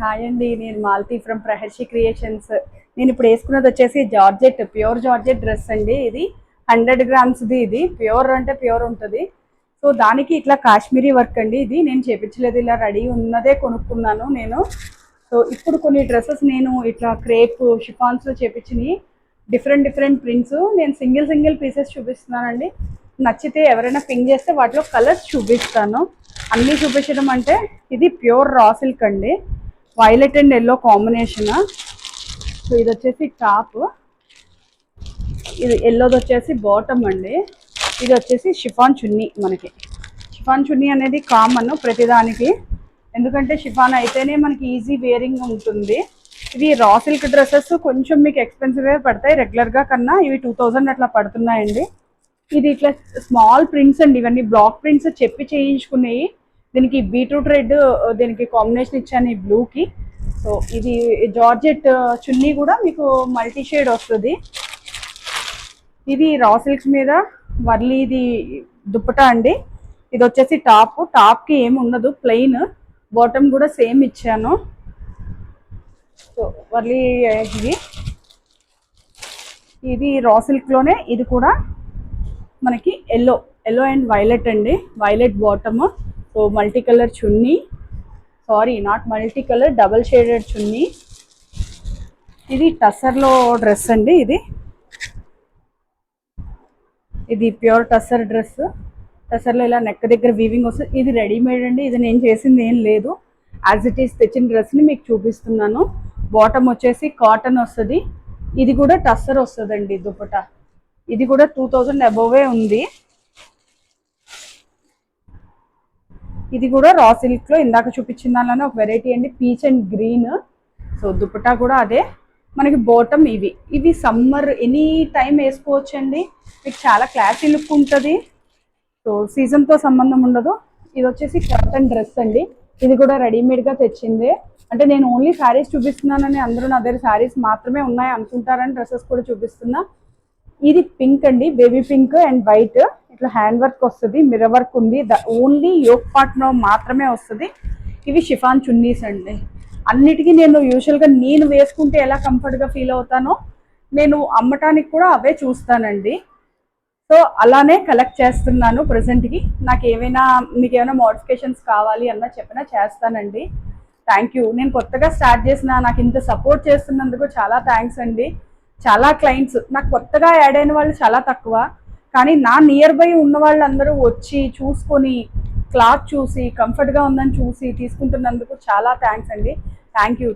Hi అండి, నేను Malathi from ప్రహర్షి creations. నేను ఇప్పుడు వేసుకున్నది వచ్చేసి జార్జెట్, ప్యూర్ జార్జెట్ డ్రెస్ అండి. ఇది 100 గ్రామ్స్ది. ఇది ప్యూర్ అంటే ప్యూర్ ఉంటుంది. సో దానికి ఇట్లా కాశ్మీరీ వర్క్ అండి. ఇది నేను చేపించలేదు, ఇలా రెడీ ఉన్నదే కొనుక్కున్నాను నేను. సో ఇప్పుడు కొన్ని డ్రెస్సెస్ నేను ఇట్లా క్రేప్ షిఫాన్స్లో చేపించినవి, డిఫరెంట్ డిఫరెంట్ ప్రింట్స్ నేను సింగిల్ సింగిల్ పీసెస్ చూపిస్తున్నానండి. నచ్చితే ఎవరైనా పింక్ చేస్తే వాటిలో కలర్స్ చూపిస్తాను. అన్నీ చూపించడం అంటే ఇది ప్యూర్ రా సిల్క్ అండి, violet and yellow combination. So ఇది వచ్చేసి టాప్, ఇది ఎల్లోది వచ్చేసి బాటమ్ అండి. ఇది వచ్చేసి షిఫాన్ చున్నీ. మనకి షిఫాన్ చున్నీ అనేది కామన్ ప్రతిదానికి, ఎందుకంటే షిఫాన్ అయితేనే మనకి ఈజీ వేరింగ్ ఉంటుంది. ఇవి రా సిల్క్ డ్రెస్సెస్ కొంచెం మీకు ఎక్స్పెన్సివ్గా పడతాయి, రెగ్యులర్గా కన్నా ఇవి 2000 అట్లా పడుతున్నాయండి. ఇది ఇట్లా స్మాల్ ప్రింట్స్ అండి, ఇవన్నీ బ్లాక్ ప్రింట్స్ చెప్పి చేయించుకున్నాయి. దీనికి బీట్రూట్ రెడ్, దీనికి కాంబినేషన్ ఇచ్చాను ఈ బ్లూకి. సో ఇది జార్జెట్ చున్నీ కూడా మీకు మల్టీ షేడ్ వస్తుంది. ఇది రా సిల్క్స్ మీద వర్లీది దుప్పటా అండి. ఇది వచ్చేసి టాప్కి ఏమి ఉండదు, ప్లెయిన్. బాటమ్ కూడా సేమ్ ఇచ్చాను. సో వర్లీ ఇది రా సిల్క్లోనే, ఇది కూడా మనకి ఎల్లో అండ్ వైలెట్ అండి. Violet bottom, so multi colour chunni, sorry not multi colour, double shaded chunni. ఇది టస్సర్లో డ్రెస్ అండి. ఇది ప్యూర్ టస్సర్ డ్రెస్. టస్సర్లో ఇలా నెక్ దగ్గర వీవింగ్ వస్తుంది. ఇది రెడీమేడ్ అండి, ఇది నేను చేసింది ఏం లేదు. యాజ్ ఇట్ ఈస్ తెచ్చిన డ్రెస్ని మీకు చూపిస్తున్నాను. బాటమ్ వచ్చేసి కాటన్ వస్తుంది. ఇది కూడా టస్సర్ వస్తుందండి దుపట్టా. ఇది కూడా 2000 అబోవే ఉంది. ఇది కూడా రా సిల్క్లో ఇందాక చూపించిన దానిలోనే ఒక వెరైటీ అండి, peach and green. So dupatta కూడా అదే. మనకి బాటమ్ ఇవి సమ్మర్ ఎనీ టైం వేసుకోవచ్చు అండి, మీకు చాలా క్లాసీ లుక్ ఉంటుంది. సో సీజన్తో సంబంధం ఉండదు. ఇది వచ్చేసి కాటన్ డ్రెస్ అండి. ఇది కూడా రెడీమేడ్గా తెచ్చిందే. అంటే నేను ఓన్లీ శారీస్ చూపిస్తున్నానని అందరూ నా దగ్గర శారీస్ మాత్రమే ఉన్నాయి అనుకుంటారని డ్రెస్సెస్ కూడా చూపిస్తున్నా. ఇది పింక్ అండి, బేబీ పింక్ అండ్ వైట్. ఇట్లా హ్యాండ్ వర్క్ వస్తుంది, మిర్రర్ వర్క్ ఉంది. ఓన్లీ యోక్ పార్ట్లో మాత్రమే వస్తుంది. ఇవి షిఫాన్ చున్నీస్ అండి. అన్నిటికీ నేను యూజువల్గా నేను వేసుకుంటే ఎలా కంఫర్ట్గా ఫీల్ అవుతానో నేను అమ్మటానికి కూడా అవే చూస్తానండి. సో అలానే కలెక్ట్ చేస్తున్నాను ప్రజెంట్కి. నాకు మీకు ఏమైనా మోడిఫికేషన్స్ కావాలి అన్నా చెప్పినా చేస్తానండి. Thank you. నేను కొత్తగా స్టార్ట్ చేసిన, నాకు ఇంత సపోర్ట్ చేస్తున్నందుకు చాలా థ్యాంక్స్ అండి. చాలా క్లయింట్స్, నాకు కొత్తగా యాడ్ అయిన వాళ్ళు చాలా తక్కువ, కానీ నా నియర్ బై ఉన్న వాళ్ళందరూ వచ్చి చూసుకొని క్లాత్ చూసి కంఫర్ట్గా ఉందని చూసి తీసుకుంటున్నందుకు చాలా థ్యాంక్స్ అండి. Thank you.